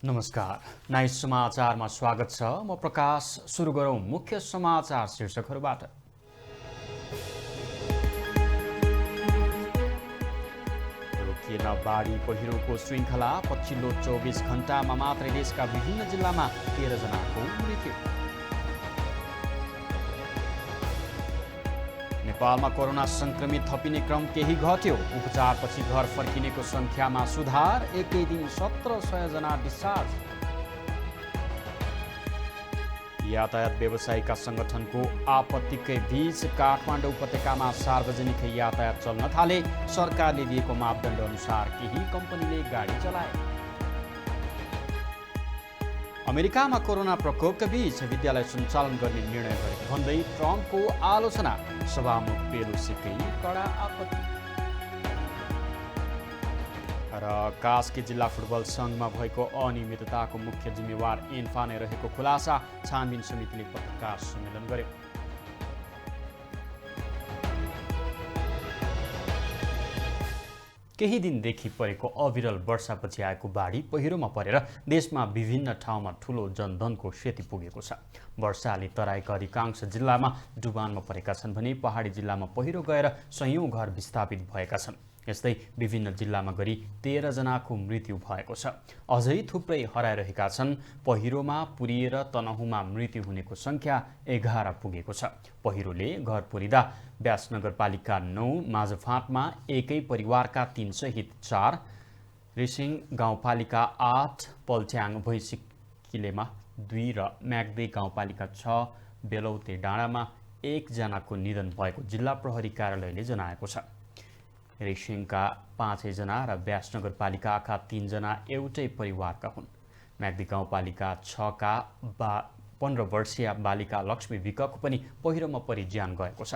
नमस्कार, नाइस समाचारमा स्वागत छ। म प्रकाश। सुरु गरौँ मुख्य समाचार शीर्षकहरूबाट। रोकिएन बाढी पहिरोको श्रृङ्खला। पछिल्लो 24 घण्टामा मात्रै देशका विभिन्न जिल्लामा 13 जनाको मृत्यु। नेपालमा कोरोना संक्रमित थपिने क्रम केही घट्यो। उपचारपछि घर फर्किनेको संख्यामा सुधार। एकै दिन 1700 जना डिस्चार्ज। यातायात व्यवसायीका संगठनको आपत्तिकै बीच काठमाडौँ उपत्यकामा सार्वजनिक यातायात चल्न थाले। सरकारले दिएको मापदण्ड अनुसार केही कम्पनीले गाडी चलाए। अमेरिकामा कोरोना प्रकोपका बीच विद्यालय सञ्चालन गर्ने निर्णय गरेको भन्दै ट्रम्पको आलोचना। सभामुख पेलोसीकै कडा आपत्ति। र कास्की जिल्ला फुटबल सङ्घमा भएको अनियमितताको मुख्य जिम्मेवार एन्फा नै रहेको खुलासा। छानबिन समितिले पत्रकार सम्मेलन गर्यो। केही दिनदेखि परेको अविरल वर्षापछि आएको बाढी पहिरोमा परेर देशमा विभिन्न ठाउँमा ठूलो जनधनको क्षति पुगेको छ। वर्षाले तराईका अधिकांश जिल्लामा डुबानमा परेका छन् भने पहाडी जिल्लामा पहिरो गएर सयौं घर विस्थापित भएका छन्। यस्तै विभिन्न जिल्लामा गरी 13 जनाको मृत्यु भएको छ। अझै थुप्रै हराइरहेका छन्। पहिरोमा पुरिएर तनहुँमा मृत्यु हुनेको संख्या 11 पुगेको छ। पहिरोले घर पुरिँदा व्यास नगरपालिका 9 माझफाँटमा एकै परिवारका 3 सहित 4, रिसिङ गाउँपालिका 8 पल्ठ्याङ भैँसीकिलेमा 2 र म्याग्दी गाउँपालिका 6 बेलौते डाँडामा 1 जनाको निधन भएको जिल्ला प्रहरी कार्यालयले जनाएको छ। रिसिङका 5 जना र व्यास नगरपालिकाका 3 जना एउटै परिवारका हुन्। म्याग्दी गाउँपालिका 6 का 15 वर्षीय बालिका लक्ष्मी विकको पनि पहिरोमा परि ज्यान गएको छ।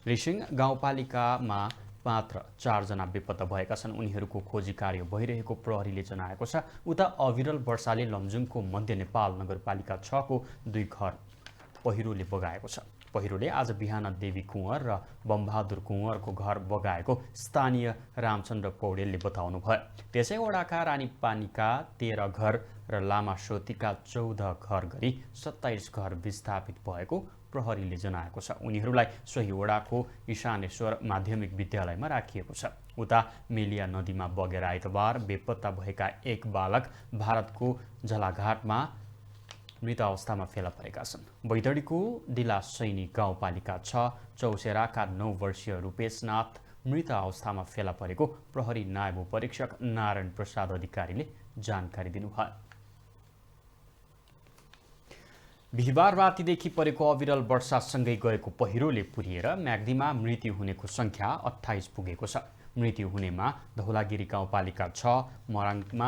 रिसिङ गाउँपालिकामा मात्र 4 जना बेपत्ता भएका छन्। उनीहरूको खोजी कार्य भइरहेको प्रहरीले जनाएको छ। उता अविरल वर्षाले लमजुङको मध्य नेपाल नगरपालिका 6 को 2 घर पहिरोले बगाएको छ। पहिरोले आज बिहान देवी कुँवर र बमबहादुर कुँवरको घर बगाएको स्थानीय रामचन्द्र पौडेलले बताउनुभयो। त्यसै वडाका रानीपानीका 13 घर र लामासोतीका 14 घर गरी 27 घर विस्थापित भएको प्रहरीले जनाएको छ। उनीहरूलाई सोही वडाको ईशानेश्वर माध्यमिक विद्यालयमा राखिएको छ। उता मेलिया नदीमा बगेर आइतबार बेपत्ता भएका 1 बालक भारतको झलाघाटमा मृत अवस्थामा फेला परेका छन्। बैतडीको दिलासैनी गाउँपालिका 6 चौसेराका 9 वर्षीय रूपेशनाथ मृत अवस्थामा फेला परेको प्रहरी नायब परीक्षक नारायण प्रसाद अधिकारीले जानकारी दिनुभयो। बिहिबार रातिदेखि परेको अविरल वर्षासँगै गएको पहिरोले पुरिएर म्याग्दीमा मृत्यु हुनेको संख्या 28 पुगेको छ। मृत्यु हुनेमा धौलागिरी गाउँपालिका 6 मराङमा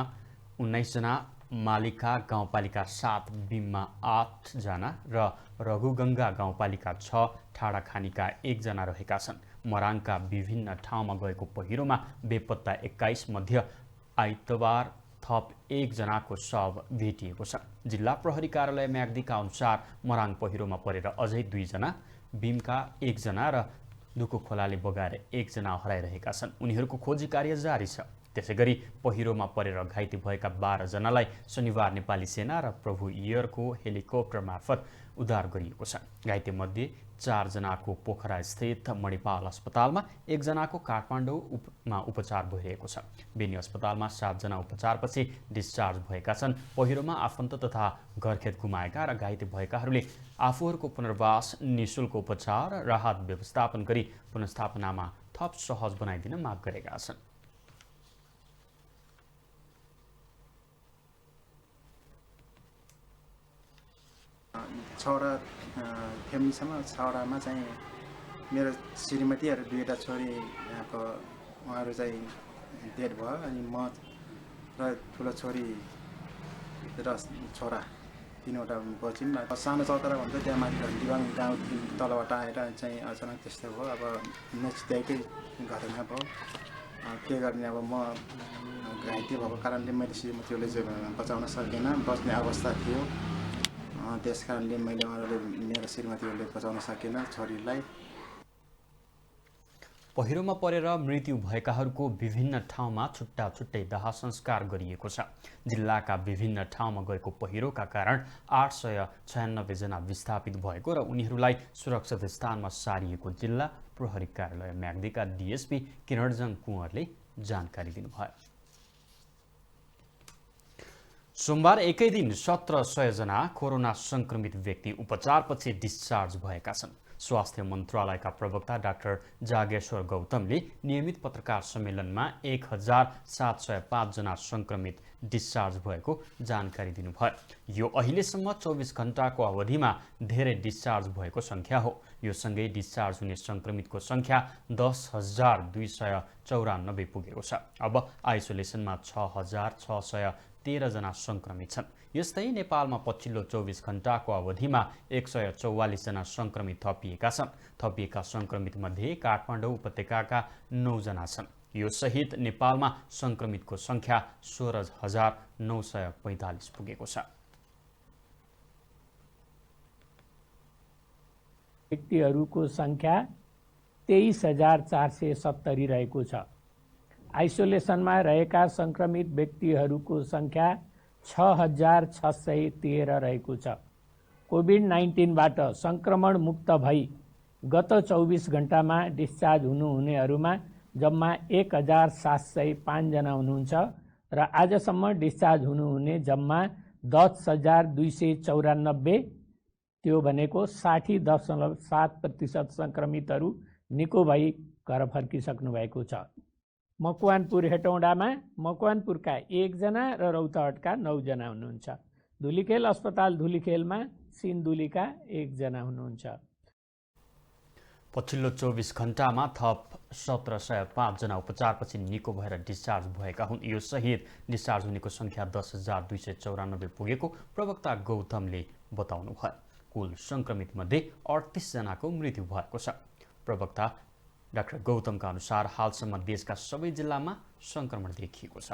19 जना, मालिका गाउँपालिका 7 बिममा 8 जना र रघुगङ्गा गाउँपालिका 6 ठाडाखानीका 1 जना रहेका छन्। मराङका विभिन्न ठाउँमा गएको पहिरोमा बेपत्ता 21 मध्ये आइतबार थप 1 जनाको शव भेटिएको छ। जिल्ला प्रहरी कार्यालय म्याग्दीका अनुसार मराङ पहिरोमा परेर अझै 2 जना, बिमका 1 जना र दुको खोलाले बगाएर 1 जना हराइरहेका छन्। उनीहरूको खोजी कार्य जारी छ। त्यसैगरी पहिरोमा परेर घाइते भएका 12 जनालाई शनिबार नेपाली सेना र प्रभु एयरको हेलिकप्टर मार्फत उद्धार गरिएको छ। घाइतेमध्ये 4 जनाको पोखरा स्थित मणिपाल अस्पतालमा, 1 जनाको काठमाडौँमा उपचार भइरहेको छ। बेनी अस्पतालमा 7 जना उपचारपछि डिस्चार्ज भएका छन्। पहिरोमा आफन्त तथा घरखेत गुमाएका र घाइते भएकाहरूले आफूहरूको पुनर्वास, निःशुल्क उपचार, राहत व्यवस्थापन गरी पुनर्स्थापनामा थप सहज बनाइदिन माग गरेका छन्। छवटा फ्यामिलीसँग, छवटामा चाहिँ मेरो श्रीमतीहरू 2टा छोरी यहाँको उहाँहरू चाहिँ डेड भयो। अनि म र ठुलो छोरी र छोरा 3वटा बच्यौँ। सानो चौतारा भन्छ त्यहाँ माथि दिवाङ गाउँ तलबाट आएर चाहिँ अचानक त्यस्तो भयो। अब नजिकैकै घटना भयो। के गर्ने, अब म घाइते भएको कारणले मैले श्रीमतीले बचाउन सकेन, बच्ने अवस्था थियो। त्यस कारणले मैले मेरो श्रीमतीहरूले बचाउन सकेन छोरीलाई। पहिरोमा परेर मृत्यु भएकाहरूको विभिन्न ठाउँमा छुट्टा छुट्टै दाह संस्कार गरिएको छ। जिल्लाका विभिन्न ठाउँमा गएको पहिरोका कारण 896 जना विस्थापित भएको र उनीहरूलाई सुरक्षित स्थानमा सारिएको जिल्ला प्रहरी कार्यालय म्याग्दीका डीएसपी किरणजङ कुँवरले जानकारी दिनुभयो। सोमबार एकै दिन 1700 जना कोरोना संक्रमित व्यक्ति उपचारपछि डिस्चार्ज भएका छन्। स्वास्थ्य मन्त्रालयका प्रवक्ता डाक्टर जागेश्वर गौतमले नियमित पत्रकार सम्मेलनमा 1705 जना संक्रमित डिस्चार्ज भएको जानकारी दिनुभयो। यो अहिलेसम्म 24 घण्टाको अवधिमा धेरै डिस्चार्ज भएको संख्या हो। यो सँगै डिस्चार्ज हुने संक्रमितको संख्या 10,294 पुगेको छ। अब आइसोलेसनमा 6,613 जना संक्रमित छन्। यस्तै नेपालमा पछिल्लो 24 घण्टाको अवधिमा 144 जना संक्रमित थपिएका छन्। थपिएका संक्रमित मध्ये काठमाडौँ उपत्यकाका 9 जना छन्। यो सहित नेपालमा संक्रमितको संख्या 16,945 पुगेको छ। व्यक्तिहरूको संख्या 23,470 रहेको छ। आइसोलेसनमा रहेका संक्रमित व्यक्तिहरूको संख्या 6,613 रहेको छ। कोभिड-19बाट संक्रमण मुक्त भई गत 24 घण्टामा डिस्चार्ज हुनुहुनेहरूमा जम्मा 1,705 जना हुनुहुन्छ र आजसम्म डिस्चार्ज हुनुहुने जम्मा 10,294, त्यो भनेको 60.7% संक्रमितहरू निको भई घर फर्किसक्नु भएको छ। मकवानपुर हेटौँडामा मकवानपुरका 1 जना र रौतहटका 9 जना हुनुहुन्छ। धुलीखेल अस्पताल धुलीखेलमा सिन्धुलीका 1 जना हुनुहुन्छ। पछिल्लो 24 घण्टामा थप 1705 जना उपचारपछि निको भएर डिस्चार्ज भएका हुन्। यो सहित डिस्चार्ज हुनेको संख्या 10,294 पुगेको प्रवक्ता गौतमले बताउनुभयो। कुल संक्रमित मध्ये 38 जनाको मृत्यु भएको छ। प्रवक्ता डाक्टर गौतमका अनुसार हालसम्म देशका सबै जिल्लामा संक्रमण देखिएको छ।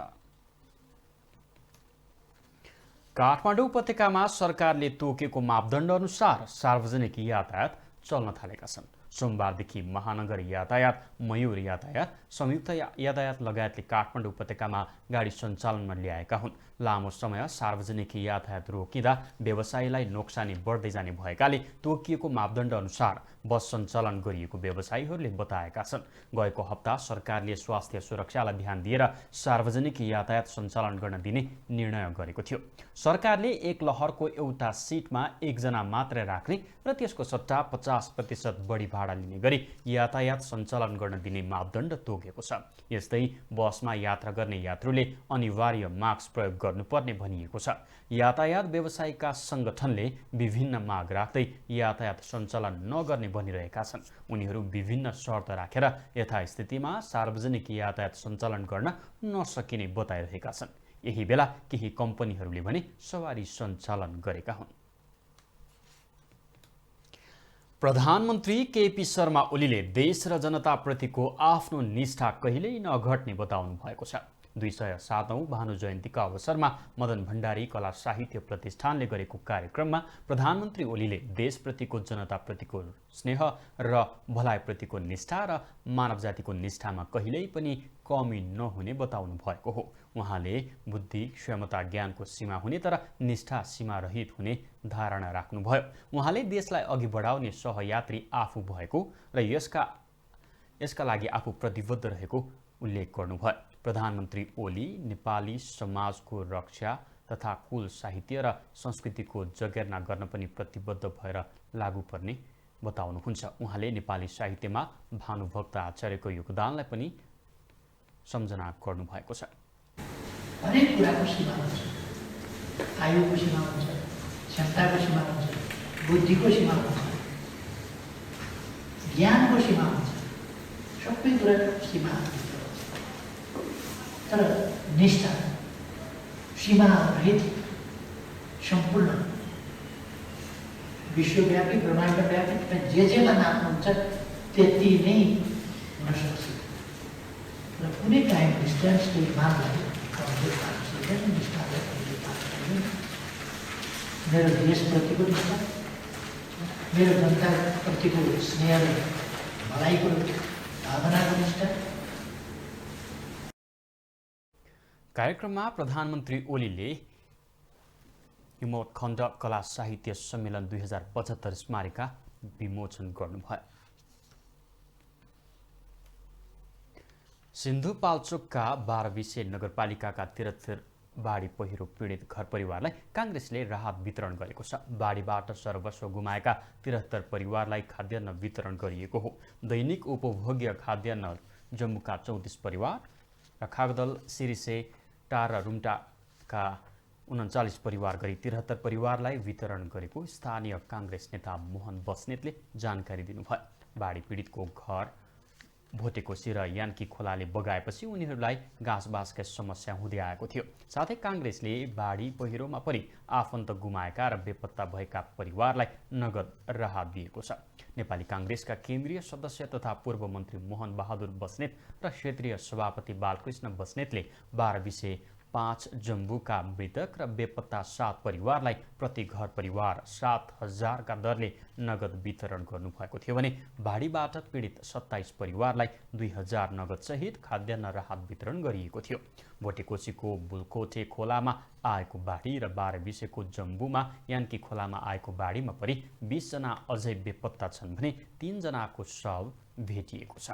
काठमाडौँ उपत्यकामा सरकारले तोकेको मापदण्ड अनुसार सार्वजनिक यातायात चल्न थालेका छन्। सोमबारदेखि महानगर यातायात, मयूर यातायात, संयुक्त यातायात लगायतले काठमाडौँ उपत्यकामा गाडी सञ्चालनमा ल्याएका हुन्। लामो समय सार्वजनिक यातायात रोकिँदा व्यवसायीलाई नोक्सानी बढ्दै जाने भएकाले तोकिएको मापदण्ड अनुसार बस सञ्चालन गरिएको व्यवसायीहरूले बताएका छन्। गएको हप्ता सरकारले स्वास्थ्य सुरक्षालाई ध्यान दिएर सार्वजनिक यातायात सञ्चालन गर्न दिने निर्णय गरेको थियो। सरकारले एक लहरको एउटा सिटमा 1 जना मात्रै राख्ने र त्यसको सट्टा 50% बढी भाडा लिने गरी यातायात सञ्चालन गर्न दिने मापदण्ड तोकेको छ। यस्तै बसमा यात्रा गर्ने यात्रुले अनिवार्य मास्क प्रयोग गर्नुपर्ने भनिएको छ। यातायात व्यवसायीका संगठनले विभिन्न माग राख्दै यातायात सञ्चालन नगर्ने भनिरहेका छन्। उनीहरू विभिन्न शर्त राखेर यथास्थितिमा सार्वजनिक यातायात सञ्चालन गर्न नसकिने बताइरहेका छन्। यही बेला केही कम्पनीहरूले भने सवारी सञ्चालन गरेका हुन्। प्रधानमन्त्री केपी शर्मा ओलीले देश र जनताप्रतिको आफ्नो निष्ठा कहिल्यै नघट्ने बताउनु भएको छ। 207औं भानु जयन्तीका अवसरमा मदन भण्डारी कला साहित्य प्रतिष्ठानले गरेको कार्यक्रममा प्रधानमन्त्री ओलीले देशप्रतिको जनताप्रतिको स्नेह र भलाइप्रतिको निष्ठा र मानव जातिको निष्ठामा कहिल्यै पनि कमी नहुने बताउनु भएको हो। उहाँले बुद्धि, क्षमता, ज्ञानको सीमा हुने तर निष्ठा सीमारहित हुने धारणा राख्नुभयो। उहाँले देशलाई अघि बढाउने सहयात्री आफू भएको र यसका लागि आफू प्रतिबद्ध रहेको उल्लेख गर्नुभयो। प्रधानमन्त्री ओली नेपाली समाजको रक्षा तथा कुल साहित्य र संस्कृतिको जगेर्ना गर्न पनि प्रतिबद्ध भएर लागू पर्ने बताउनुहुन्छ। उहाँले नेपाली साहित्यमा भानुभक्त आचार्यको योगदानलाई पनि सम्झना गर्नुभएको छ। हरेक कुराको सीमा हुन्छ, आयुको सीमा हुन्छ, क्षमताको सीमा हुन्छ, बुद्धिको सीमा हुन्छ, ज्ञानको सीमा हुन्छ, सबै कुराको सीमा हुन्छ। तर निष्ठा सीमा रहित सम्पूर्ण विश्वव्यापी ब्रह्माण्डव्यापी जेमा नाप्नुहुन्छ त्यति नै हुन सक्छ र कुनै टाइम डिस्टेन्सले मागलाई कमजोर पार्न सक्दैन, निष्ठालाई कमजोर पार्न सक्दैन। मेरो देशप्रतिको निष्ठा, मेरो जनताप्रतिको स्नेह र भलाइको भावनाको निष्ठा। कार्यक्रममा प्रधानमन्त्री ओलीले हिमोत्खण्ड कला साहित्य सम्मेलन 2075 स्मारिका विमोचन गर्नुभयो। सिन्धुपाल्चोकका 12 विषय नगरपालिकाका 73 बाढी पहिरो पीडित घर परिवारलाई काङ्ग्रेसले राहत वितरण गरेको छ। बाढीबाट सर्वस्व गुमाएका 73 परिवारलाई खाद्यान्न वितरण गरिएको हो। दैनिक उपभोग्य खाद्यान्न जम्मूका 34 परिवार र खागदल, सिरिसे, टार र रुम्टाका 39 परिवार गरी 73 परिवारलाई वितरण गरेको स्थानीय काङ्ग्रेस नेता मोहन बस्नेतले जानकारी दिनुभयो। बाढी पीडितको घर भोटेकोसी र यान्की खोलाले बगाएपछि उनीहरूलाई घाँसबासका समस्या हुँदै आएको थियो। साथै काङ्ग्रेसले बाढी पहिरोमा परि आफन्त गुमाएका र बेपत्ता भएका परिवारलाई नगद राहत दिएको छ। नेपाली काङ्ग्रेसका केन्द्रीय सदस्य तथा पूर्व मन्त्री मोहन बहादुर बस्नेत र क्षेत्रीय सभापति बालकृष्ण बस्नेतले 12 विषय 5 जम्बूका मृतक र बेपत्ता 7 परिवारलाई प्रति घर परिवार 7,000 का दरले नगद वितरण गर्नुभएको थियो भने बाढीबाट पीडित 27 परिवारलाई 2,000 नगद सहित खाद्यान्न राहत वितरण गरिएको थियो। भोटेकोसीको बुलकोटे खोलामा आएको बाढी र 12 विषयको जम्बूमा यान्की खोलामा आएको बाढीमा परि 20 जना अझै बेपत्ता छन् भने 3 जनाको शव भेटिएको छ।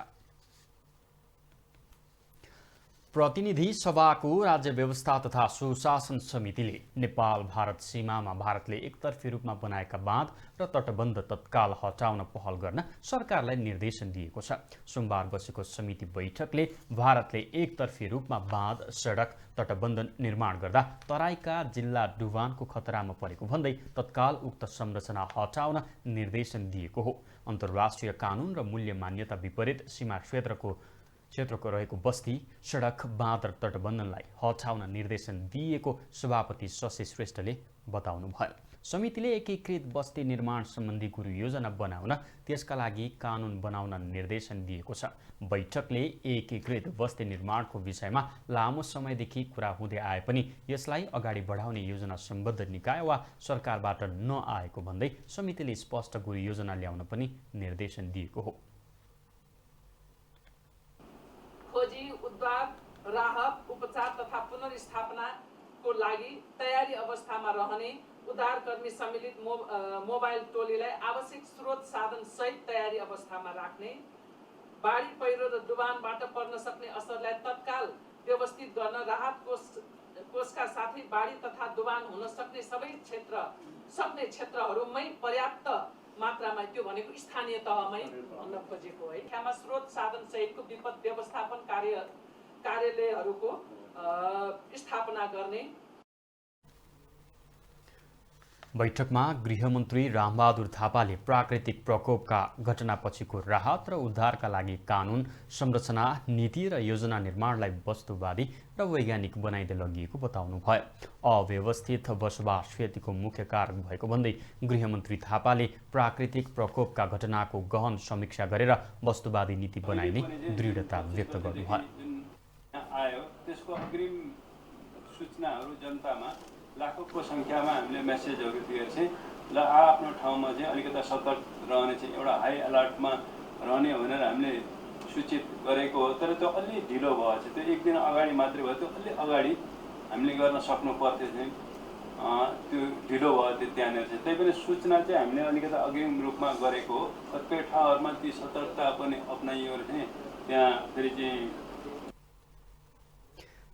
प्रतिनिधि सभाको राज्य व्यवस्था तथा सुशासन समितिले नेपाल भारत सीमामा भारतले एकतर्फी रूपमा बनाएका बाँध र तटबन्ध तत्काल हटाउन पहल गर्न सरकारलाई निर्देशन दिएको छ। सोमबार बसेको समिति बैठकले भारतले एकतर्फी रूपमा बाँध, सडक, तटबन्ध निर्माण गर्दा तराईका जिल्ला डुबानको खतरामा परेको भन्दै तत्काल उक्त संरचना हटाउन निर्देशन दिएको हो। अन्तर्राष्ट्रिय कानून र मूल्य मान्यता विपरीत सीमा क्षेत्रको रहेको बस्ती, सडक, बाँध र तटबन्धनलाई हटाउन निर्देशन दिएको सभापति शशि श्रेष्ठले बताउनुभयो। समितिले एकीकृत बस्ती निर्माण सम्बन्धी गुरु योजना बनाउन त्यसका लागि कानून बनाउन निर्देशन दिएको छ। बैठकले एकीकृत बस्ती निर्माणको विषयमा लामो समयदेखि कुरा हुँदै आए पनि यसलाई अगाडि बढाउने योजना सम्बद्ध निकाय वा सरकारबाट नआएको भन्दै समितिले स्पष्ट गुरु योजना ल्याउन पनि निर्देशन दिएको हो। खोजी, उद्धार, राहत, उपचार तथा पुनर्स्थापनाको लागि तयारी अवस्थामा रहने उद्धारकर्मी सम्मिलित मोबाइल टोलीलाई आवश्यक स्रोत साधन सहित तयारी अवस्थामा राख्ने, बाढी पहिरो र डुबानबाट पर्न सक्ने असरलाई तत्काल व्यवस्थित गर्न राहत कोषका साथै बाढी तथा डुबान हुन सक्ने सबै क्षेत्रहरूमै पर्याप्त मात्रामा, त्यो भनेको स्थानीय तहमै भन्न खोजेको है, ठाउँमा स्रोत साधन सहितको विपद व्यवस्थापन कार्यालयहरूको स्थापना गर्ने। बैठकमा गृहमन्त्री रामबहादुर थापाले प्राकृतिक प्रकोपका घटनापछिको राहत र उद्धारका लागि कानून, संरचना, नीति र योजना निर्माणलाई वस्तुवादी र वैज्ञानिक बनाइदै लगिएको बताउनुभयो। अव्यवस्थित बसोबास क्षतिको मुख्य कारक भएको भन्दै गृहमन्त्री थापाले प्राकृतिक प्रकोपका घटनाको गहन समीक्षा गरेर वस्तुवादी नीति बनाइने दृढता व्यक्त गर्नुभयो। आयो त्यसको अग्रिम सूचनाहरू जनतामा लाखौंको संख्यामा हामीले मेसेजहरू दिएर चाहिँ ल आफ्नो ठाउँमा चाहिँ अलिकति सतर्क रहने चाहिँ एउटा हाई अलर्टमा रहने भनेर हामीले सूचित गरेको हो। तर त्यो अलि ढिलो भयो चाहिँ, त्यो एक दिन अगाडि मात्रै भयो, त्यो अलि अगाडि हामीले गर्न सक्नु पर्थ्यो चाहिँ, त्यो ढिलो भयो त्यो त्यहाँनिर चाहिँ। त्यही पनि सूचना चाहिँ हामीले अलिकति अग्रिम रूपमा गरेको हो। कतिपय ठाउँहरूमा ती सतर्कता पनि अप्नाइयो चाहिँ त्यहाँ फेरि चाहिँ।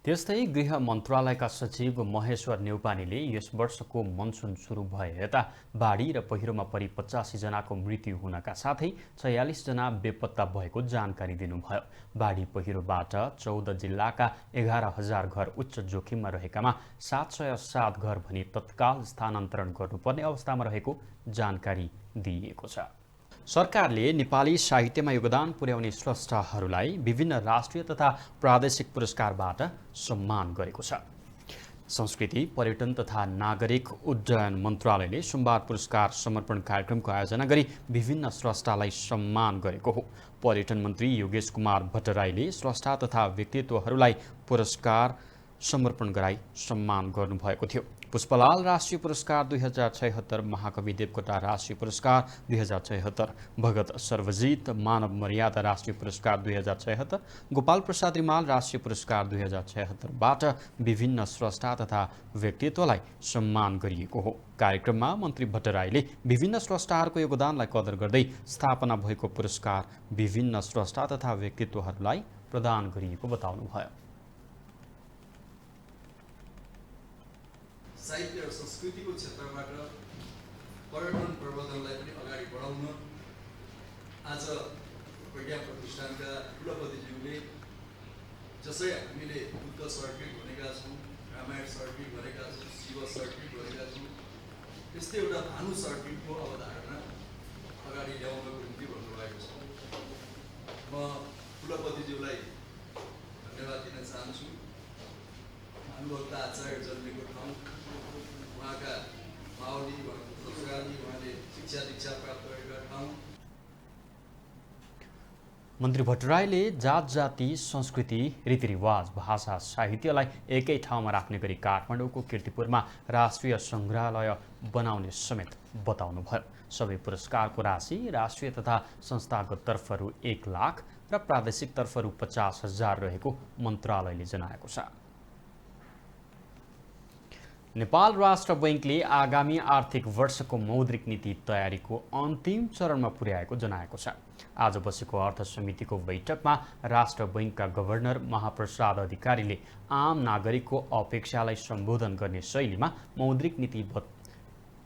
त्यस्तै गृह मन्त्रालयका सचिव महेश्वर नेउपानेले यस वर्षको मनसुन सुरु भए यता बाढी र पहिरोमा परि 85 जनाको मृत्यु हुनका साथै 46 जना बेपत्ता भएको जानकारी दिनुभयो। बाढी पहिरोबाट 14 जिल्लाका 11,000 घर उच्च जोखिममा रहेकामा 707 घर भने तत्काल स्थानान्तरण गर्नुपर्ने अवस्थामा रहेको जानकारी दिइएको छ। सरकारले नेपाली साहित्यमा योगदान पुर्याउने स्रष्टाहरूलाई विभिन्न राष्ट्रिय तथा प्रादेशिक पुरस्कारबाट सम्मान गरेको छ। संस्कृति, पर्यटन तथा नागरिक उड्डयन मन्त्रालयले सोमबार पुरस्कार समर्पण कार्यक्रमको आयोजना गरी विभिन्न स्रष्टालाई सम्मान गरेको हो। पर्यटन मन्त्री योगेश कुमार भट्टराईले स्रष्टा तथा व्यक्तित्वहरूलाई पुरस्कार समर्पण गराई सम्मान गर्नुभएको थियो। पुष्पलाल राष्ट्रिय पुरस्कार 2076, महाकवि देवकोटा राष्ट्रिय पुरस्कार 2076, भगत सर्वजित मानव मर्यादा राष्ट्रिय पुरस्कार 2076, गोपाल प्रसाद रिमाल राष्ट्रिय पुरस्कार 2076बाट विभिन्न स्रष्टा तथा व्यक्तित्वलाई सम्मान गरिएको हो। कार्यक्रममा मन्त्री भट्टराईले विभिन्न स्रष्टाहरूको योगदानलाई कदर गर्दै स्थापना भएको पुरस्कार विभिन्न स्रष्टा तथा व्यक्तित्वहरूलाई प्रदान गरिएको बताउनुभयो। साहित्य र संस्कृतिको क्षेत्रबाट पर्यटन प्रवर्धनलाई पनि अगाडि बढाउन आज प्रज्ञा प्रतिष्ठानका कुलपतिज्यूले जसै हामीले बुद्ध सर्किट भनेका छौँ, रामायण सर्किट भनेका छौँ, शिव सर्किट भनेका छौँ, त्यस्तै एउटा भानु सर्किटको अवधारणा अगाडि ल्याउनको निम्ति भन्नुभएको छ। म कुलपतिज्यूलाई धन्यवाद दिन चाहन्छु। भानुभक्त आचार्य जन्मेको ठाउँ, उहाँका मावली, उहाँको संस्कारी, उहाँले शिक्षा दीक्षा प्राप्त गरेका ठाउँ। मन्त्री भट्टराईले जात जाति, संस्कृति, रीतिरिवाज, भाषा, साहित्यलाई एकै ठाउँमा राख्ने गरी काठमाडौँको कीर्तिपुरमा राष्ट्रिय सङ्ग्रहालय बनाउने समेत बताउनुभयो। सबै पुरस्कारको राशि राष्ट्रिय तथा संस्थागत तर्फहरू 1 लाख र प्रादेशिक तर्फहरू 50,000 रहेको मन्त्रालयले जनाएको छ। नेपाल राष्ट्र बैंकले आगामी आर्थिक वर्षको मौद्रिक नीति तयारीको अन्तिम चरणमा पुर्याएको जनाएको छ। आज बसेको अर्थ समितिको बैठकमा राष्ट्र बैंकका गभर्नर महाप्रसाद अधिकारीले आम नागरिकको अपेक्षालाई सम्बोधन गर्ने शैलीमा मौद्रिक नीति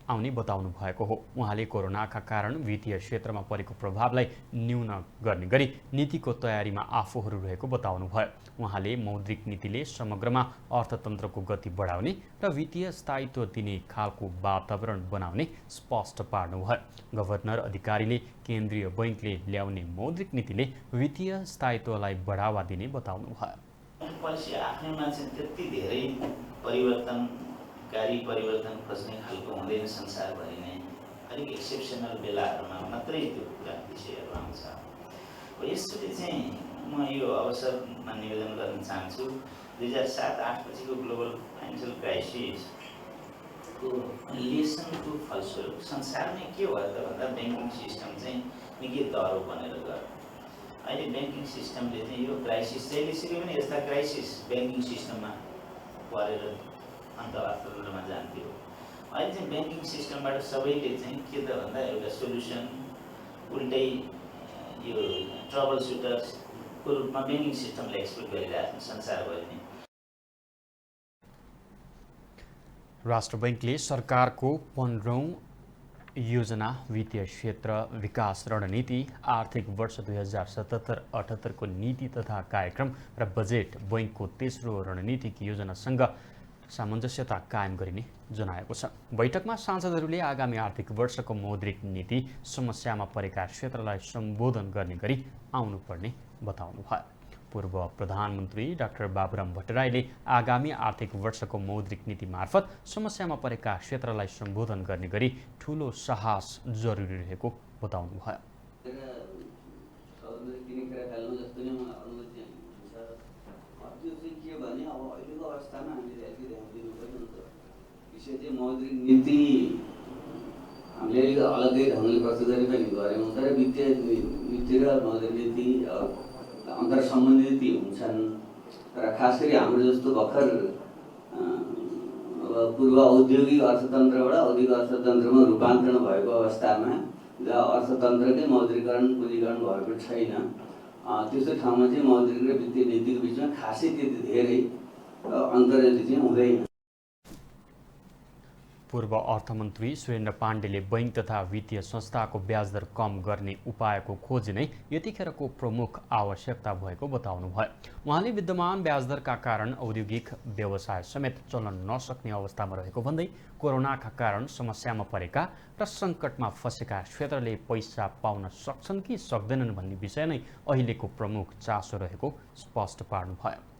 आउने बताउनु भएको हो। उहाँले कोरोनाका कारण वित्तीय क्षेत्रमा परेको प्रभावलाई न्यून गर्ने गरी नीतिको तयारीमा आफूहरू रहेको बताउनुभयो। उहाँले मौद्रिक नीतिले समग्रमा अर्थतन्त्रको गति बढाउने र वित्तीय स्थायित्व दिने खालको वातावरण बनाउने स्पष्ट पार्नुभयो। गभर्नर अधिकारीले केन्द्रीय बैंकले ल्याउने मौद्रिक नीतिले वित्तीय स्थायित्वलाई बढावा दिने बताउनुभयो। पोलिसी आफ्नैमा चाहिँ त्यति धेरै परिवर्तन खोज्ने खालको हुँदैन। संसारभरि नै अलिक एक्सेप्सनल बेलाहरूमा मात्रै त्यो कुरा विषयहरू आउँछ। यसरी चाहिँ म यो अवसरमा निवेदन गर्न चाहन्छु, 2007-08 पछिको ग्लोबल फाइनेन्सियल क्राइसिसको लेसनको फलस्वरूप संसारमै के भयो त भन्दा ब्याङ्किङ सिस्टम चाहिँ निकै दह्रो बनेर गयो। अहिले ब्याङ्किङ सिस्टमले चाहिँ यो क्राइसिस चाहिँ यसरी पनि यस्ता क्राइसिस ब्याङ्किङ सिस्टममा परेर अन्त अर्थतन्त्रमा जान्थ्यो। अहिले चाहिँ ब्याङ्किङ सिस्टमबाट सबैले चाहिँ के त भन्दा एउटा सोल्युसन उल्टै यो ट्रबल सुटर्सको रूपमा ब्याङ्किङ सिस्टमले एक्सपेक्ट गरिरहेको छ संसारभरि नै। राष्ट्र बैंकले सरकारको 15औं योजना वित्तीय क्षेत्र विकास रणनीति, आर्थिक वर्ष 2077-78 को नीति तथा कार्यक्रम र बजेट बैंकको तेस्रो रणनीतिक योजनासँग सामञ्जस्यता कायम गरिने जनाएको छ। बैठकमा सांसदहरूले आगामी आर्थिक वर्षको मौद्रिक नीति समस्यामा परेका क्षेत्रलाई सम्बोधन गर्ने गरी आउनुपर्ने बताउनुभयो। पूर्व प्रधानमन्त्री डाक्टर बाबुराम भट्टराईले आगामी आर्थिक वर्षको मौद्रिक नीति मार्फत समस्यामा परेका क्षेत्रलाई सम्बोधन गर्ने गरी ठूलो साहस जरुरी रहेको बताउनुभयो। मौद्रिक नीति हामीले अलग्गै ढङ्गले प्रस्तुत गरे पनि गऱ्यौँ, तर वित्तीय नीति र मौद्रिक नीति अन्तर सम्बन्धित हुन्छन् र खास गरी हाम्रो जस्तो भर्खर पूर्व औद्योगिक अर्थतन्त्रबाट औद्योगिक अर्थतन्त्रमा रूपान्तरण भएको अवस्थामा जहाँ अर्थतन्त्रकै मौद्रीकरण पुँजीकरण भएको छैन, त्यस्तो ठाउँमा चाहिँ मौद्रिक र वित्तीय नीतिको बिचमा खासै त्यति धेरै अन्तरले चाहिँ हुँदैन। पूर्व अर्थमन्त्री सुरेन्द्र पाण्डेले बैंक तथा वित्तीय संस्थाको ब्याज दर कम गर्ने उपायको खोज नै यतिखेरको प्रमुख आवश्यकता भएको बताउनुभयो। उहाँले विद्यमान ब्याज दरका कारण औद्योगिक व्यवसाय समेत चल्न नसक्ने अवस्थामा रहेको भन्दै कोरोनाका कारण समस्यामा परेका र सङ्कटमा फँसेका क्षेत्रले पैसा पाउन सक्छन् कि सक्दैनन् भन्ने विषय नै अहिलेको प्रमुख चासो रहेको स्पष्ट पार्नुभयो।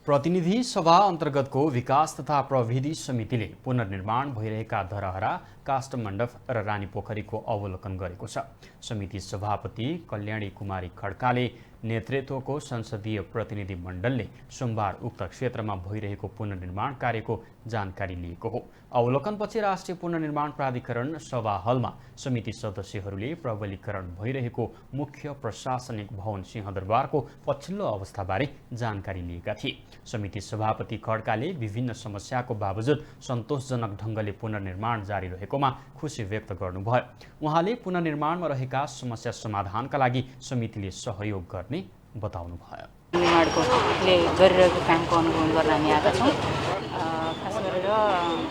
प्रतिनिधि सभा अन्तर्गतको विकास तथा प्रविधि समितिले पुनर्निर्माण भइरहेका धरहरा काष्ठमण्डप र रानी पोखरीको अवलोकन गरेको छ। समिति सभापति कल्याणी कुमारी खड्काले नेतृत्वको संसदीय प्रतिनिधि मण्डलले सोमबार उक्त क्षेत्रमा भइरहेको पुनर्निर्माण कार्यको जानकारी लिएको हो। अवलोकनपछि राष्ट्रिय पुनर्निर्माण प्राधिकरण सभा हलमा समिति सदस्यहरूले प्रबलीकरण भइरहेको मुख्य प्रशासनिक भवन सिंहदरबारको पछिल्लो अवस्थाबारे जानकारी लिएका थिए। समिति सभापति खड्काले विभिन्न समस्याको बावजुद सन्तोषजनक ढङ्गले पुनर्निर्माण जारी रहेकोमा खुसी व्यक्त गर्नुभयो। उहाँले पुनर्निर्माणमा रहेका समस्या समाधानका लागि समितिले सहयोग गर्ने बताउनुभयो। निर्माणको गरिरहेको कामको अनुगमन गर्न हामी आएका छौँ। खास गरेर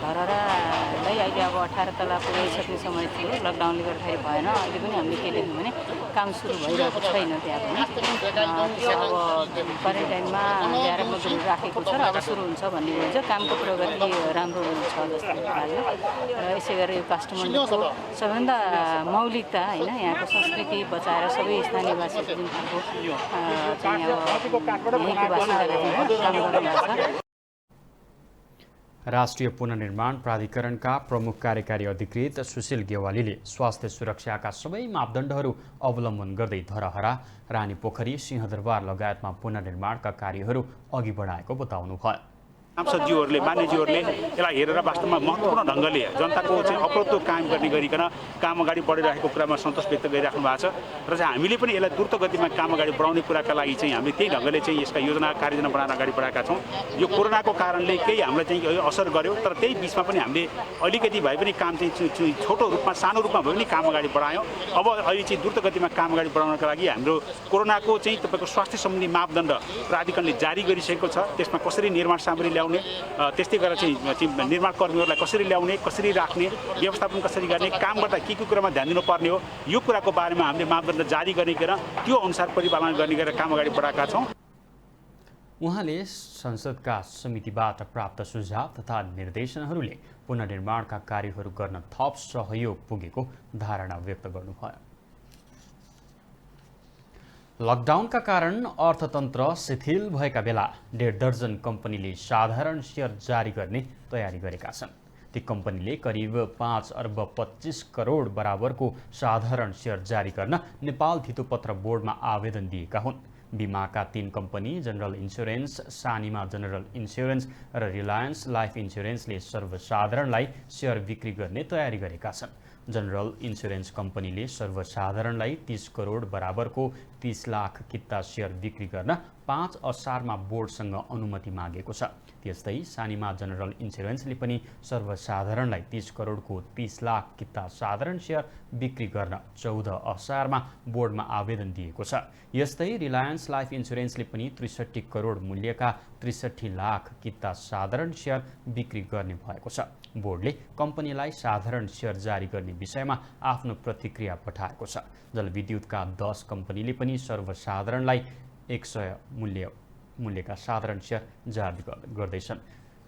धरहरालाई अहिले अब 18 तला पुगाइसक्ने समय थियो, लकडाउनले गर्दाखेरि भएन। अहिले पनि हामीले के देख्यौँ भने काम सुरु भइरहेको छैन त्यहाँ पनि। अब क्वारेन्टाइनमा ल्याएर मजदुर राखेको छ र अब सुरु हुन्छ भन्ने हुन्छ। कामको प्रगति राम्रो छ जस्तो लाग्यो र यसै गरेर यो काष्ठमण्डपको सबैभन्दा मौलिकता होइन, यहाँको संस्कृति बचाएर सबै स्थानीयवासीको जुन खालको चाहिँ यहीँको बासिन्दाले काम गर्नुभएको छ। राष्ट्रिय पुनर्निर्माण प्राधिकरणका प्रमुख कार्यकारी अधिकृत सुशील गेवालीले स्वास्थ्य सुरक्षाका सबै मापदण्डहरू अवलम्बन गर्दै धरहरा, रानी पोखरी, सिंहदरबार लगायतमा पुनर्निर्माणका कार्यहरू अघि बढाएको बताउनुभयो। सांसदज्यूहरूले, मान्यज्यूहरूले यसलाई हेरेर वास्तवमा महत्त्वपूर्ण ढङ्गले जनताको चाहिँ अप्रत्यो कायम गर्ने गरिकन काम अगाडि बढिरहेको कुरामा सन्तोष व्यक्त गरिराख्नु भएको छ र चाहिँ हामीले पनि यसलाई द्रुत गतिमा काम अगाडि बढाउने कुराका लागि चाहिँ हामीले त्यही ढङ्गले चाहिँ यसका योजना कार्ययोजना बनाएर अगाडि बढाएका छौँ। यो कोरोनाको कारणले केही हामीलाई चाहिँ असर गर्यो, तर त्यही बिचमा पनि हामीले अलिकति भए पनि काम चाहिँ छोटो रूपमा, सानो रूपमा भए पनि काम अगाडि बढायौँ। अब अहिले चाहिँ द्रुत गतिमा काम अगाडि बढाउनका लागि हाम्रो कोरोनाको चाहिँ तपाईँको स्वास्थ्य सम्बन्धी मापदण्ड प्राधिकरणले जारी गरिसकेको छ। त्यसमा कसरी निर्माण सामग्री ल्याउने, त्यस्तै गरेर चाहिँ निर्माण कर्मीहरूलाई कसरी ल्याउने, कसरी राख्ने, व्यवस्थापन कसरी गर्ने, काम गर्दा के कुरामा ध्यान दिनुपर्ने हो, यो कुराको बारेमा हामीले मापदण्ड जारी गरिकन त्यो अनुसार परिपालन गर्ने गरेर काम अगाडि बढाएका छौँ। उहाँले संसदका समितिबाट प्राप्त सुझाव तथा निर्देशनहरूले पुनर्निर्माणका कार्यहरू गर्न थप सहयोग पुगेको धारणा व्यक्त गर्नुभयो। लकडाउनका कारण अर्थतन्त्र शिथिल भएका बेला 1.5 दर्जन कम्पनीले साधारण सेयर जारी गर्ने तयारी गरेका छन्। ती कम्पनीले करिब 5 अर्ब 25 करोड बराबरको साधारण सेयर जारी गर्न नेपाल धितोपत्र बोर्डमा आवेदन दिएका हुन्। बीमाका 3 company general insurance, Sanima general insurance र रिलायन्स लाइफ इन्स्योरेन्सले सर्वसाधारणलाई सेयर बिक्री गर्ने तयारी गरेका छन्। जनरल इन्स्योरेन्स कम्पनीले सर्वसाधारणलाई 30 करोड बराबरको 30 लाख किता सेयर बिक्री गर्न 5 असारमा बोर्डसँग अनुमति मागेको छ। त्यस्तै सानिमा जनरल इन्स्योरेन्सले पनि सर्वसाधारणलाई 30 करोडको 30 लाख किता साधारण सेयर बिक्री गर्न 14 असारमा बोर्डमा आवेदन दिएको छ। यस्तै रिलायन्स लाइफ इन्स्योरेन्सले पनि 63 करोड मूल्यका 63 लाख किता साधारण सेयर बिक्री गर्ने भएको छ। बोर्डले कम्पनीलाई साधारण सेयर जारी गर्ने विषयमा आफ्नो प्रतिक्रिया पठाएको छ। जलविद्युतका 10 कम्पनीले पनि सर्वसाधारणलाई 100 मूल्यका साधारण सेयर जारी गर्दैछन्।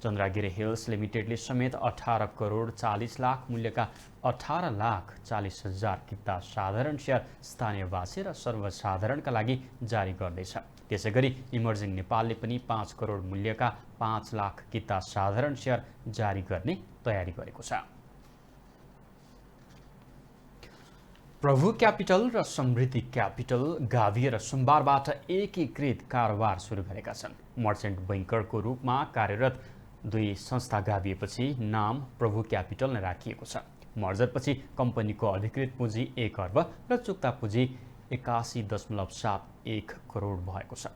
चन्द्रागिरी हिल्स लिमिटेडले समेत 18 करोड 40 लाख मूल्यका 18 लाख 40 हजार किता साधारण सेयर स्थानीयवासी र सर्वसाधारणका लागि जारी गर्दैछ। त्यसैगरी इमर्जिङ नेपालले पनि 5 करोड मूल्यका 5 लाख किता साधारण सेयर जारी गर्ने तयारी गरेको छ। प्रभु क्यापिटल र समृद्धि क्यापिटल गाभिएर सोमबारबाट एकीकृत कारोबार सुरु गरेका छन्। मर्चेन्ट बैंकरको रूपमा कार्यरत दुई संस्था गाभिएपछि नाम प्रभु क्यापिटल नै राखिएको छ। मर्जरपछि कम्पनीको अधिकृत पुँजी 1 अर्ब र चुक्ता पुँजी 81.71 करोड भएको छ।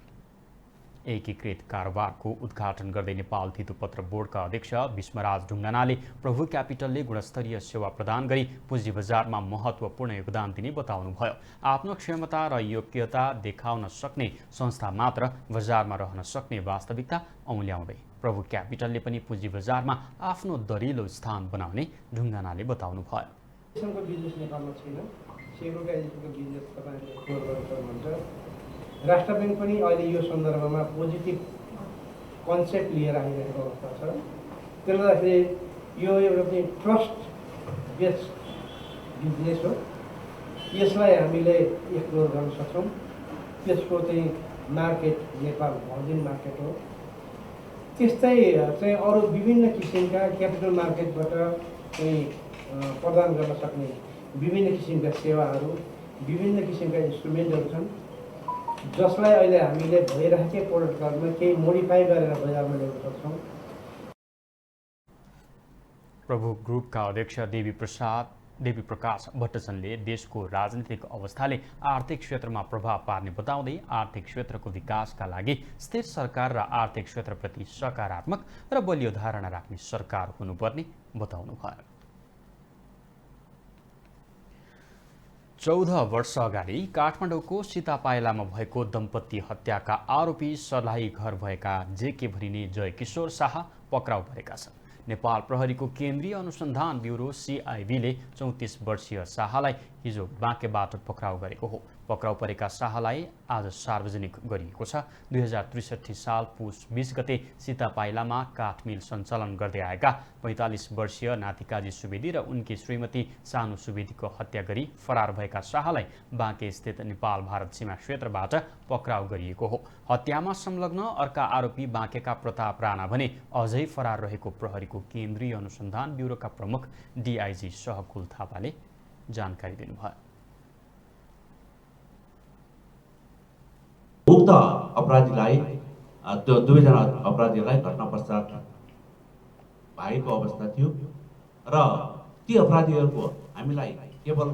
एकीकृत कारोबारको उद्घाटन गर्दै नेपाल धितोपत्र बोर्डका अध्यक्ष भीष्मराज ढुङ्गानाले प्रभु क्यापिटलले गुणस्तरीय सेवा प्रदान गरी पुँजी बजारमा महत्त्वपूर्ण योगदान दिने बताउनुभयो। आफ्नो क्षमता र योग्यता देखाउन सक्ने संस्था मात्र बजारमा रहन सक्ने वास्तविकता औल्याउँदै प्रभु क्यापिटलले पनि पुँजी बजारमा आफ्नो दरिलो स्थान बनाउने ढुङ्गानाले बताउनुभयो। राष्ट्र ब्याङ्क पनि अहिले यो सन्दर्भमा पोजिटिभ कन्सेप्ट लिएर आइरहेको अवस्था छ। त्यसले गर्दाखेरि यो एउटा चाहिँ ट्रस्ट बेस्ड बिजनेस हो। यसलाई हामीले एक्सप्लोर गर्न सक्छौँ। त्यसको चाहिँ मार्केट नेपाल भर्जिन मार्केट हो। त्यस्तै चाहिँ अरू विभिन्न किसिमका क्यापिटल मार्केटबाट चाहिँ प्रदान गर्न सक्ने विभिन्न किसिमका सेवाहरू, विभिन्न किसिमका इन्स्ट्रुमेन्टहरू छन् जसलाई अहिले हामीले भइरहेकै प्रोडक्टहरूमा केही मोडिफाई गरेर बजारमा ल्याउन सक्छौँ। प्रभु ग्रुपका अध्यक्ष देवी प्रकाश भट्टचनले देशको राजनीतिक अवस्थाले आर्थिक क्षेत्रमा प्रभाव पार्ने बताउँदै आर्थिक क्षेत्रको विकासका लागि स्थिर सरकार र आर्थिक क्षेत्रप्रति सकारात्मक र बलियो धारणा राख्ने सरकार हुनुपर्ने बताउनुभयो। 14 वर्ष अगाडि काठमाडौँको सीतापायलामा भएको दम्पति हत्याका आरोपी सर्लाही घर भएका जेके भरिने जयकिशोर शाह पक्राउ परेका छन्। नेपाल प्रहरीको केन्द्रीय अनुसन्धान ब्युरो CIB ले 34 वर्षीय शाहलाई हिजो बाँकेबाट पक्राउ गरेको हो। पक्राउ परेका शाहलाई आज सार्वजनिक गरिएको छ। 2063 साल पुस 20 गते सीतापायलामा काठमिल सञ्चालन गर्दै आएका 45 वर्षीय नातिकाजी सुवेदी र उनकी श्रीमती सानु सुवेदीको हत्या गरी फरार भएका शाहलाई बाँके स्थित नेपाल भारत सीमा क्षेत्रबाट पक्राउ गरिएको हो। हत्यामा संलग्न अर्का आरोपी बाँकेका प्रताप राणा भने अझै फरार रहेको प्रहरीको केन्द्रीय अनुसन्धान ब्युरोका प्रमुख DIG सहकुल थापाले जानकारी दिनुभयो। उक्त अपराधीलाई त्यो दुवैजना अपराधीलाई घटना पश्चात भागेको अवस्था थियो र ती अपराधीहरूको हामीलाई केवल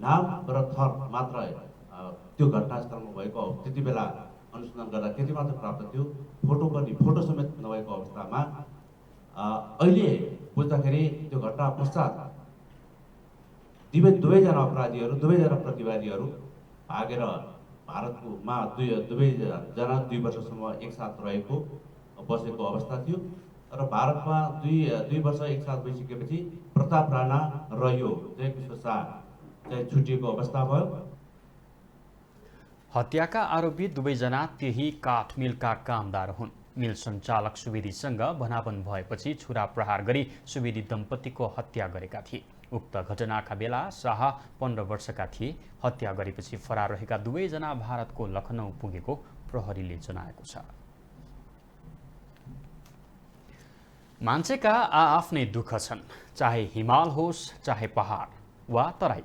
नाम र थर मात्र त्यो घटनास्थलमा भएको त्यति बेला अनुसन्धान गर्दा त्यति मात्र प्राप्त थियो। फोटो समेत नभएको अवस्थामा अहिले बुझ्दाखेरि त्यो घटना पश्चात दुवैजना अपराधीहरू, दुवैजना प्रतिवादीहरू भागेर भारतकोमा दुवैजना 2 वर्षसम्म एकसाथ बसेको अवस्था थियो र भारतमा 2 वर्ष एकसाथ बसिसकेपछि प्रताप राणा र यो जयकिशोर शाह चाहिँ छुटिएको अवस्था भयो। हत्याका आरोपी दुवैजना त्यही काठमिलका कामदार हुन्। मिल सञ्चालक सुवेदीसँग भनाभन भएपछि छुरा प्रहार गरी सुवेदी दम्पतिको हत्या गरेका थिए। उक्त घटनाका बेला शाह 15 वर्षका थिए। हत्या गरेपछि फरार रहेका दुवैजना भारतको लखनऊ पुगेको प्रहरीले जनाएको छ। मान्छेका आआफ्नै दुःख छन्, चाहे हिमाल होस् चाहे पहाड वा तराई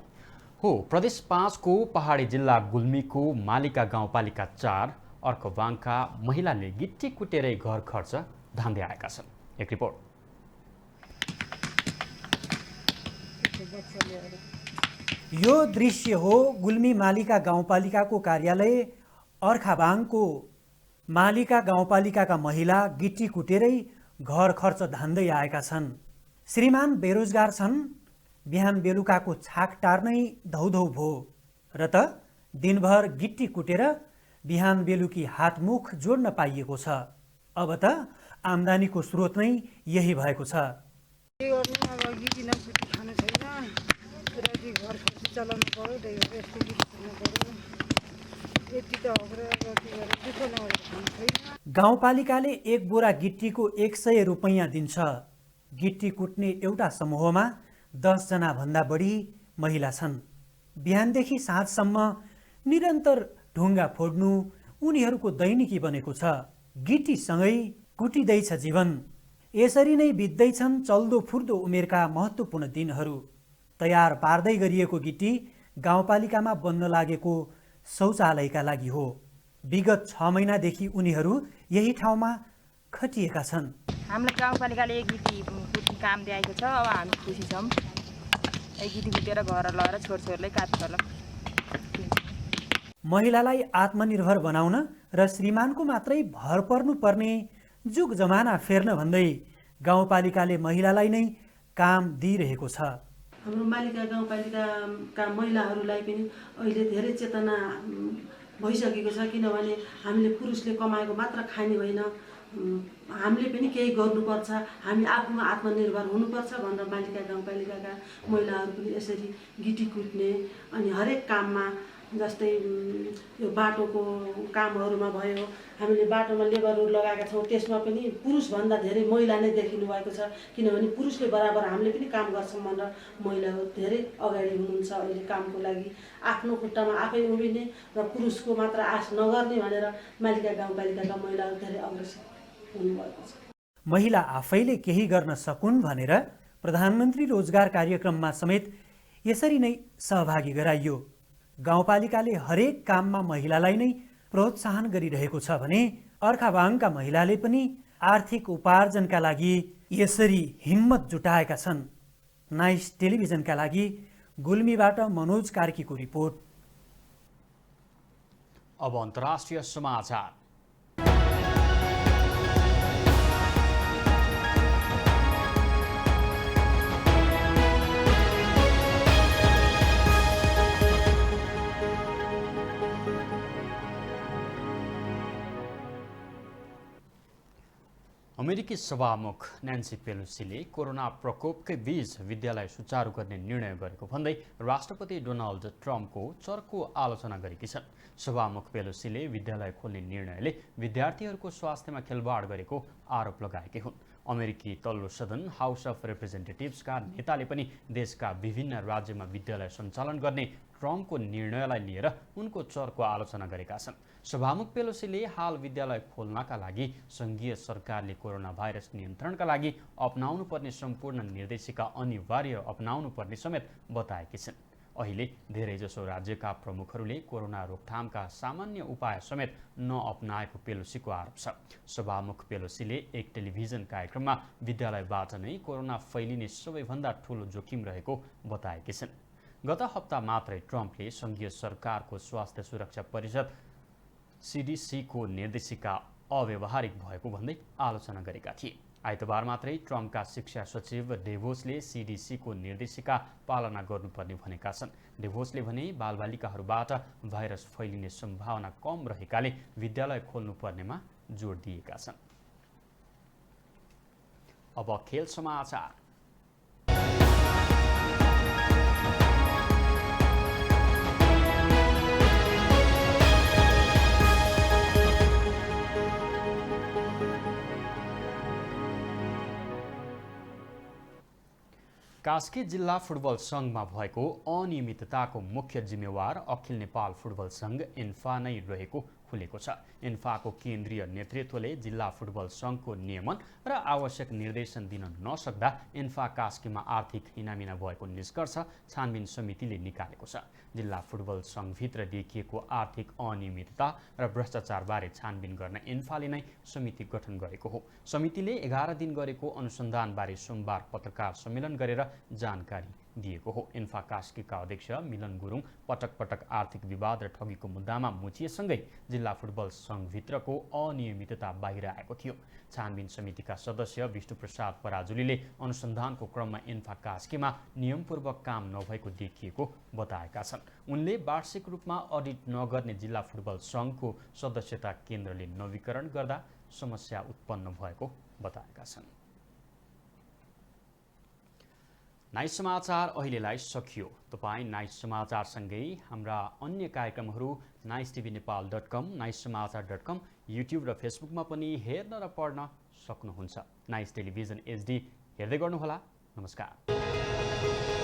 हो। प्रदेश 5 को पहाडी जिल्ला गुल्मीको मालिका गाउँपालिका 4 अर्कवाङका महिलाले गिट्टी कुटेरै घर खर्च धान्दै आएका छन्। एक रिपोर्ट। यो दृश्य हो गुल्मी मालिका गाउँपालिकाको कार्यालय अर्खाबाङको मालिका गाउँपालिकाका महिला गिट्टी कुटेरै घर खर्च धान्दै आएका छन्। श्रीमान बेरोजगार छन्, बिहान बेलुकाको छाक टार्नै धौधौ भो र त दिनभर गिट्टी कुटेर बिहान बेलुकी हातमुख जोड्न पाइएको छ। अब त आम्दानीको स्रोत नै यही भएको छ। गाउँपालिकाले 1 बोरा गिट्टीको 100 रुपैयाँ दिन्छ। गिट्टी कुट्ने एउटा समूहमा 10 जना भन्दा बढी महिला छन्। बिहानदेखि साँझसम्म निरन्तर ढुङ्गा फोड्नु उनीहरूको दैनिकी बनेको छ। गिट्टीसँगै कुटिँदैछ जीवन। यसरी नै बित्दैछन् चल्दो फुर्दो उमेरका महत्त्वपूर्ण दिनहरू। तयार पार्दै गरिएको गिट्टी गाउँपालिकामा बन्न लागेको शौचालयका लागि हो। विगत 6 महिनादेखि उनीहरू यही ठाउँमा खटिएका छन्। हाम्रो गाउँपालिकाले गिट्टी कुट्ने काम दिएको छ। अब हामी खुसी छौँ। गिट्टी कुटेर घर लगाएर छोरछोरलाई काट्छ। महिलालाई आत्मनिर्भर बनाउन र श्रीमानको मात्रै भर पर्नुपर्ने जुग जमाना फेर्न भन्दै गाउँपालिकाले महिलालाई नै काम दिइरहेको छ। हाम्रो मालिका गाउँपालिकाका महिलाहरूलाई पनि अहिले धेरै चेतना भइसकेको छ। किनभने हामीले पुरुषले कमाएको मात्र खाने होइन, हामीले पनि केही गर्नुपर्छ, हामी आफूमा आत्मनिर्भर हुनुपर्छ भनेर मालिका गाउँपालिकाका महिलाहरू पनि यसरी गिटी कुट्ने अनि हरेक काममा, जस्तै यो बाटोको कामहरूमा भयो, हामीले बाटोमा लेबरहरू लगाएका छौँ, त्यसमा पनि पुरुषभन्दा धेरै महिला नै देखिनु भएको छ। किनभने पुरुषले बराबर हामीले पनि काम गर्छौँ भनेर महिलाहरू धेरै अगाडि हुनुहुन्छ। अहिले कामको लागि आफ्नो खुट्टामा आफै उभिने र पुरुषको मात्र आश नगर्ने भनेर मालिका गाउँपालिकाका महिलाहरू धेरै अग्रसर हुनुभएको छ। महिला आफैले केही गर्न सकुन् भनेर प्रधानमन्त्री रोजगार कार्यक्रममा समेत यसरी नै सहभागी गराइयो। गाउँपालिकाले हरेक काममा महिलालाई नै प्रोत्साहन गरिरहेको छ भने अर्खाबाङका महिलाले पनि आर्थिक उपार्जनका लागि यसरी हिम्मत जुटाएका छन्। नाइस टेलिभिजनका लागि गुल्मीबाट मनोज कार्कीको रिपोर्ट। अब अन्तर्राष्ट्रिय समाचार। अमेरिकी सभामुख न्यान्सी पेलोसीले कोरोना प्रकोपकै बीच विद्यालय सुचारू गर्ने निर्णय गरेको भन्दै राष्ट्रपति डोनाल्ड ट्रम्पको चर्को आलोचना गरेकी छन्। सभामुख पेलोसीले विद्यालय खोल्ने निर्णयले विद्यार्थीहरूको स्वास्थ्यमा खेलवाड गरेको आरोप लगाएकी हुन्। अमेरिकी तल्लो सदन हाउस अफ रिप्रेजेन्टेटिभ्सका नेताले पनि देशका विभिन्न राज्यमा विद्यालय सञ्चालन गर्ने ट्रम्पको निर्णयलाई लिएर उनको चर्को आलोचना गरेका छन्। सभामुख पेलोसीले हाल विद्यालय खोल्नका लागि सङ्घीय सरकारले कोरोना भाइरस नियन्त्रणका लागि अपनाउनु पर्ने सम्पूर्ण निर्देशिका अनिवार्य अपनाउनु पर्ने समेत बताएकी छिन्। अहिले धेरैजसो राज्यका प्रमुखहरूले कोरोना रोकथामका सामान्य उपाय समेत नअपनाएको पेलोसीको आरोप छ। सभामुख पेलोसीले एक टेलिभिजन कार्यक्रममा विद्यालयबाट नै कोरोना फैलिने सबैभन्दा ठूलो जोखिम रहेको बताएकी छिन्। गत हप्ता मात्रै ट्रम्पले सङ्घीय सरकारको स्वास्थ्य सुरक्षा परिषद CDCको निर्देशिका अव्यावहारिक भएको भन्दै आलोचना गरेका थिए। आइतबार मात्रै ट्रम्पका शिक्षा सचिव डेभोसले CDCको निर्देशिका पालना गर्नुपर्ने भनेका छन्। डेभोसले भने बालबालिकाहरूबाट भाइरस फैलिने सम्भावना कम रहेकाले विद्यालय खोल्नुपर्नेमा जोड दिएका छन्। अब खेल समाचार। कास्की जिल्ला फुटबल सङ्घमा भएको अनियमितताको मुख्य जिम्मेवार अखिल नेपाल फुटबल सङ्घ इन्फा नै रहेको खुलेको छ। इन्फाको केन्द्रीय नेतृत्वले जिल्ला फुटबल सङ्घको नियमन र आवश्यक निर्देशन दिन नसक्दा इन्फा कास्कीमा आर्थिक हिनामिना भएको निष्कर्ष छानबिन समितिले निकालेको छ। जिल्ला फुटबल सङ्घभित्र देखिएको आर्थिक अनियमितता र भ्रष्टाचारबारे छानबिन गर्न इन्फाले नै समिति गठन गरेको हो। समितिले 11 दिन गरेको अनुसन्धानबारे सोमबार पत्रकार सम्मेलन गरेर जानकारी दिएको हो। इन्फा कास्कीका अध्यक्ष मिलन गुरुङ पटक पटक आर्थिक विवाद र ठगीको मुद्दामा मुछिएसँगै जिल्ला फुटबल सङ्घभित्रको अनियमितता बाहिर आएको थियो। छानबिन समितिका सदस्य विष्णुप्रसाद पराजुलीले अनुसन्धानको क्रममा इन्फा कास्कीमा नियमपूर्वक काम नभएको देखिएको बताएका छन्। उनले वार्षिक रूपमा अडिट नगर्ने जिल्ला फुटबल सङ्घको सदस्यता केन्द्रले नवीकरण गर्दा समस्या उत्पन्न भएको बताएका छन्। नाइस समाचार अहिलेलाई सकियो। तपाईँ नाइस समाचारसँगै हाम्रा अन्य कार्यक्रमहरू nicetvnepal.com, nicesamachar.com, युट्युब र फेसबुकमा पनि हेर्न र पढ्न सक्नुहुन्छ। नाइस टेलिभिजन HD हेर्दै गर्नुहोला। नमस्कार।